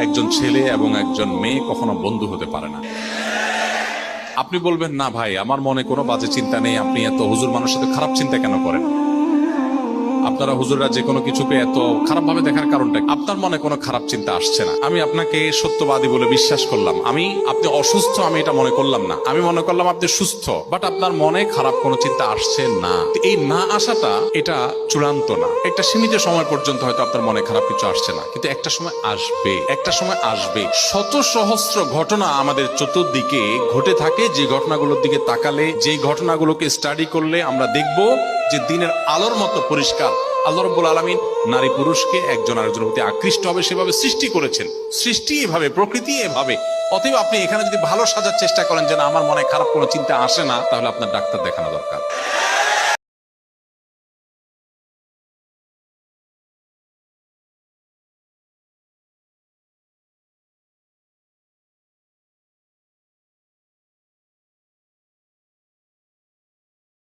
একজন ছেলে এবং একজন মেয়ে কখনো বন্ধু হতে পারে না। আপনি বলবেন, না ভাই, আমার মনে কোনো বাজে চিন্তা নেই, আপনি এত হুজুর মানুষের সাথে খারাপ চিন্তা কেন করেন? আপনারা হুজুররা যে কোনো কিছুকে এত খারাপ ভাবে দেখার কারণটা কি? আপনার মনে কোনো খারাপ চিন্তা আসছে না। আমি আপনাকে সত্যবাদী বলে বিশ্বাস করলাম। আপনি অসুস্থ, আমি এটা মনে করলাম না। আমি মনে করলাম আপনি সুস্থ, বাট আপনার মনে খারাপ কোনো চিন্তা আসছে না। এই না আসাটা এটা চূড়ান্ত না। একটা সীমিত সময় পর্যন্ত হয়তো আপনার মনে খারাপ কিছু আসছে না, কিন্তু একটা সময় আসবে, একটা সময় আসবে। শত সহস্র ঘটনা আমাদের চতুর্দিকে ঘটে থাকে, যে ঘটনাগুলোর দিকে তাকালে, যে ঘটনাগুলোকে স্টাডি করলে আমরা দেখব যে দিনের আলোর মতো পরিষ্কার আল্লাহ রাব্বুল আলামিন নারী পুরুষকে একজন আরেকজনের প্রতি আকৃষ্ট হবে সেভাবে সৃষ্টি করেছেন। সৃষ্টি এভাবে, প্রকৃতি এভাবে। অতএব আপনি এখানে যদি ভালো সাজার চেষ্টা করেন যে না, আমার মনে খারাপ কোনো চিন্তা আসে না, তাহলে আপনার ডাক্তার দেখানো দরকার।